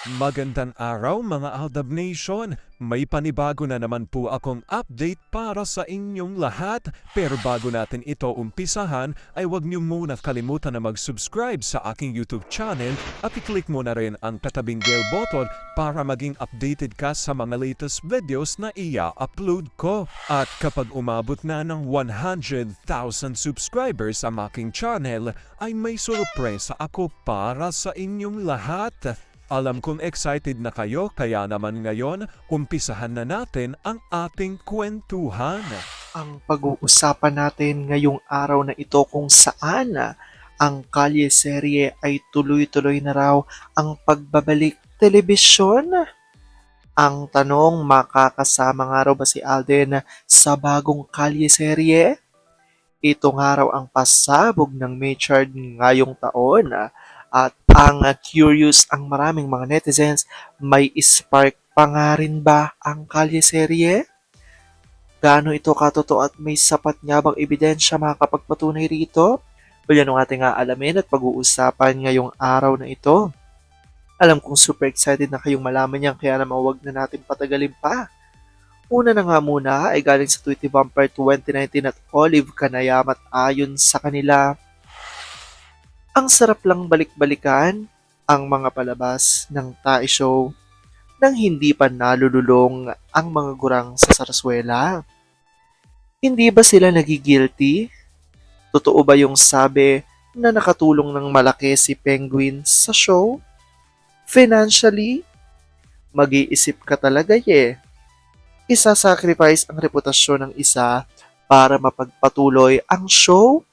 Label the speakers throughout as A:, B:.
A: Magandang araw mga Aldab Nation! May panibago na naman po akong update para sa inyong lahat. Pero bago natin ito umpisahan, ay huwag niyo muna kalimutan na mag-subscribe sa aking YouTube channel at i-click mo na rin ang katabing bell button para maging updated ka sa mga latest videos na ia-upload ko. At kapag umabot na ng 100,000 subscribers ang aking channel, ay may sorpresa ako para sa inyong lahat. Alam kong excited na kayo kaya naman ngayon, umpisahan na natin ang ating kwentuhan.
B: Ang pag-uusapan natin ngayong araw na ito kung saan ang Kalye serye ay tuloy-tuloy na raw ang pagbabalik telebisyon. Ang tanong, makakasama nga raw ba si Alden sa bagong Kalye serye? Ito nga raw ang pasabog ng Maychard ngayong taon. At ang curious ang maraming mga netizens, may spark pa nga rin ba ang Kalye serye? Gaano ito katotoo at may sapat nga bang ebidensya makakapagpatunay rito? O yan ang ating aalamin at pag-uusapan ngayong araw na ito. Alam kong super excited na kayong malaman yan kaya naman huwag na natin patagalin pa. Una na nga muna ay galing sa Tweety Vampire 2019 at Olive Kanayam at ayon sa kanila, ang sarap lang balik-balikan ang mga palabas ng Tae Show nang hindi pa nalululong ang mga gurang sa sarsuela. Hindi ba sila nagigilty? Totoo ba yung sabi na nakatulong ng malaki si Penguin sa show? Financially? Mag-iisip ka talaga Isa-sacrifice ang reputasyon ng isa para mapagpatuloy ang show?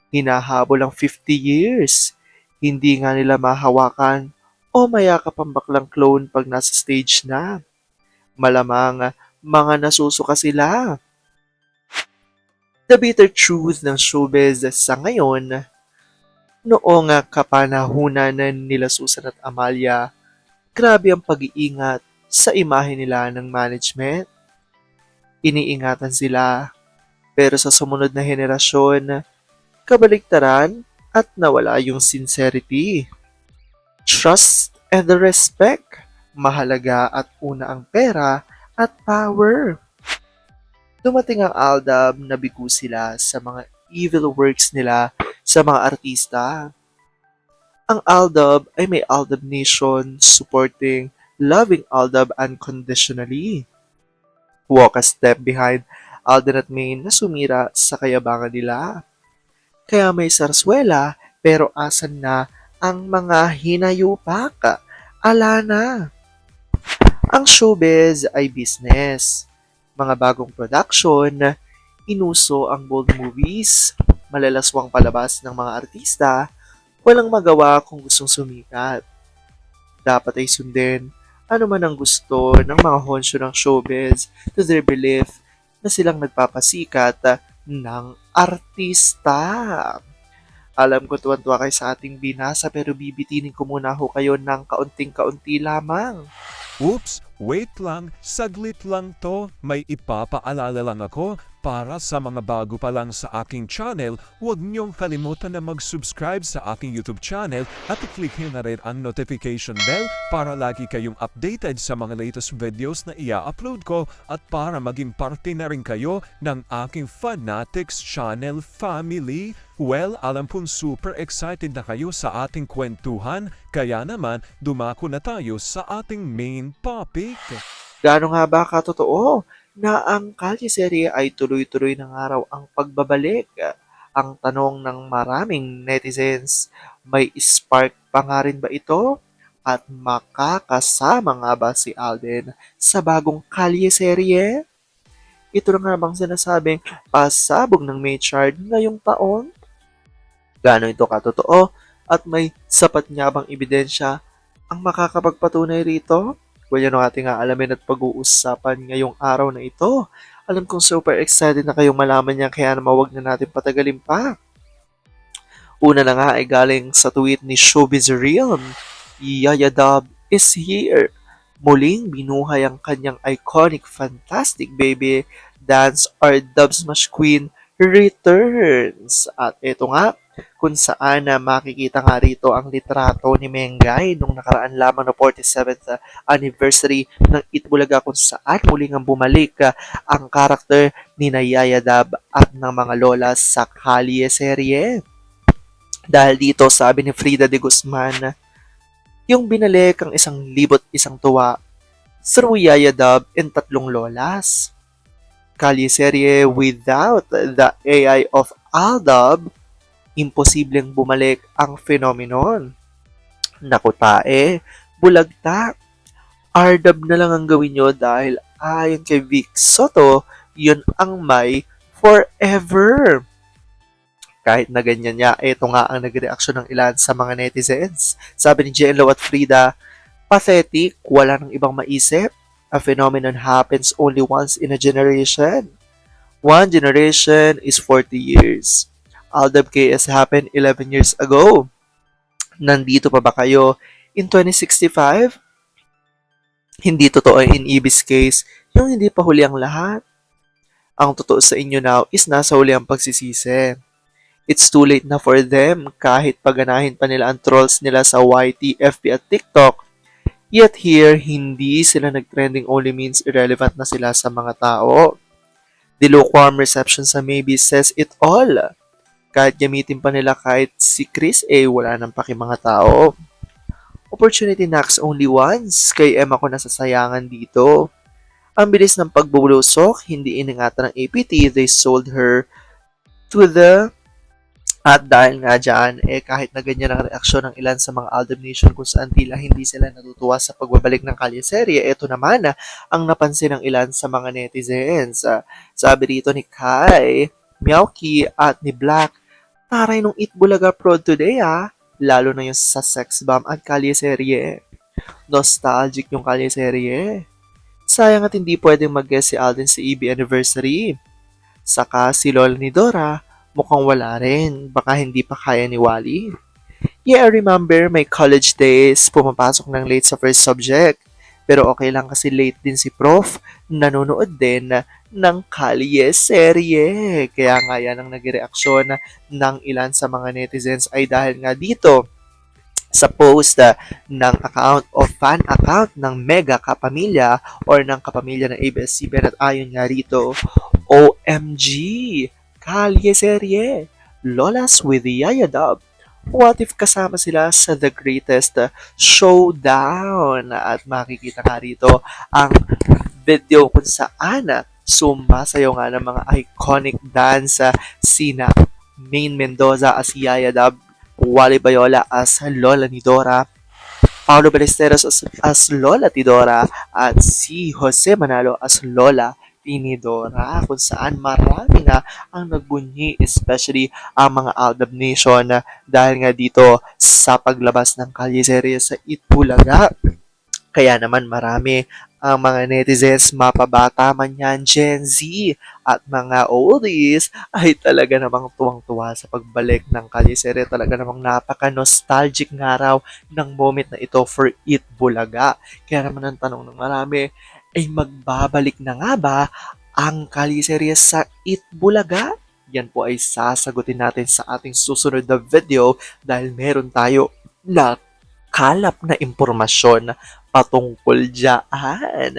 B: Hinahabol ang 50 years. Hindi nga nila mahawakan o mayakap ang baklang clone pag nasa stage na. Malamang mga nasusuka sila. The bitter truth ng showbiz sa ngayon, noong kapanahunan nila Susan at Amalia, grabe ang pag-iingat sa imahe nila ng management. Iniingatan sila, pero sa sumunod na henerasyon, kabaligtaran at nawala yung sincerity. Trust and the respect, mahalaga at una ang pera at power. Dumating ang Aldab na bigo sila sa mga evil works nila sa mga artista. Ang Aldab ay may Aldab Nation supporting loving Aldab unconditionally. Walk a step behind Alden at Maine na sumira sa kayabangan nila. Kaya may sarswela pero asan na ang mga hinayupak? Ala na. Ang showbiz ay business. Mga bagong production, inuso ang bold movies, malalaswang palabas ng mga artista, walang magawa kung gustong sumikat. Dapat ay sundin ano man ang gusto ng mga honsyo ng showbiz to their belief na silang nagpapasikat ng artista. Alam ko tuwan-tuwa kayo sa ating binasa pero bibitinin ko muna ho kayo ng kaunting-kaunti lamang.
A: Oops, wait lang, saglit lang to. May ipapaalala lang ako para sa mga bago pa lang sa aking channel, huwag niyong kalimutan na mag-subscribe sa aking YouTube channel at i-click nyo na rin ang notification bell para lagi kayong updated sa mga latest videos na ia-upload ko at para maging parte na rin kayo ng aking Fanatics Channel family. Well, alam kong super excited na kayo sa ating kwentuhan, kaya naman dumako na tayo sa ating main topic.
B: Gaano nga ba katotoo na ang Kalye serye ay tuloy-tuloy ng araw ang pagbabalik? Ang tanong ng maraming netizens, may spark pa nga rin ba ito? At makakasama nga ba si Alden sa bagong Kalye serye? Ito na nga bang sinasabing pasabog ng Maychard ngayong taon? Gaano ito katotoo? At may sapat nga bang ebidensya ang makakapagpatunay rito? Well, yan ang ating aalamin at pag-uusapan ngayong araw na ito. Alam kong super excited na kayong malaman yan kaya naman wag na natin patagalin pa. Una na nga ay galing sa tweet ni Showbiz Realm. Yaya Dub is here. Muling binuhay ang kanyang iconic Fantastic Baby Dance or Dub Smash Queen returns. At ito nga, kung saan makikita nga rito ang litrato ni Mengay nung nakaraan lamang na 47th anniversary ng Itbulaga, kung saan muling ang bumalik ang karakter ni Yaya Dab at ng mga lola sa Kalye serye. Dahil dito, sabi ni Frida de Guzman, yung binalik ang 1,001 tuwa through Yaya Dab and 3 lolas. Kalye serye without the AI of Aldab, imposibleng bumalik ang phenomenon. Naku tae, bulagta. Ardab na lang ang gawin nyo dahil ayon kay Vic Soto, yun ang may forever. Kahit na ganyan niya, ito nga ang nagreaksyon ng ilan sa mga netizens. Sabi ni Jello at Frida, pathetic, wala nang ibang maisip. A phenomenon happens only once in a generation. One generation is 40 years. Aldab KS happened 11 years ago. Nandito pa ba kayo in 2065? Hindi totoo in Ibis case yung hindi pa huli ang lahat. Ang totoo sa inyo now is nasa huli ang pagsisisi. It's too late na for them kahit paganahin pa nila ang trolls nila sa YT, FB at TikTok. Yet here, hindi sila nag-trending only means irrelevant na sila sa mga tao. The lukewarm reception sa Maybe says it all. Kahit gamitin pa nila kahit si Chris wala nang paki mga tao. Opportunity knocks only once, kay Emma ko nasasayangan dito. Ang bilis ng pagbubulusok, hindi iningatan ng APT, they sold her to the... At dahil nga dyan, kahit na ganyan ang reaksyon ng ilan sa mga Aldab Nation kung saan tila hindi sila natutuwa sa pagbabalik ng Kalye serye, ito naman ang napansin ng ilan sa mga netizens. Sabi rito ni Kai, Meowki at ni Black, taray nung Itbulaga prod today lalo na yung sa Sex Bomb at Kalye serye. Nostalgic yung Kalye serye. Sayang at hindi pwedeng mag-guest si Alden sa EB anniversary. Saka si Lola ni Dora, mukhang wala rin. Baka hindi pa kaya ni Wally. Yeah, I remember my college days, pumapasok ng late sa first subject. Pero okay lang kasi late din si Prof. Nanonood din ng Kalye serye. Kaya nga yan ang nagreaksyon ng ilan sa mga netizens ay dahil nga dito sa post ng account o fan account ng Mega Kapamilya or ng Kapamilya ng ABS-CBN at ayon nga rito, OMG! Kalye serye, Lolas with Yaya Dab. What if kasama sila sa The Greatest Showdown? At makikita nga rito ang video kung saan sumasayaw nga ng mga iconic dance sina Main Mendoza as Yaya Dab, Wally Bayola as Lola ni Dora, Paolo Ballesteros as Lola Tidora, at si Jose Manalo as Lola Tinidora, kung saan marami nga ang nagbunyi, especially ang mga Aldab Nation dahil nga dito sa paglabas ng Kalye serye sa Itbulaga. Kaya naman marami ang mga netizens, mapabata man yan, Gen Z at mga oldies, ay talaga namang tuwang-tuwa sa pagbalik ng Kalye serye. Talaga namang napaka-nostalgic nga raw ng moment na ito for Itbulaga. Kaya naman ang tanong ng marami, ay magbabalik na nga ba ang Kalye serye sa Itbulaga? Yan po ay sasagutin natin sa ating susunod na video dahil meron tayo na kalap na impormasyon patungkol dyan.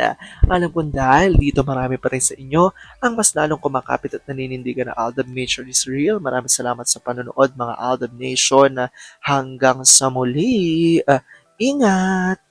B: Alam ko dahil dito marami pa rin sa inyo ang mas lalong kumakapit at naninindigan na Aldab Nation is real. Maraming salamat sa panonood mga Aldab Nation. Hanggang sa muli, ingat!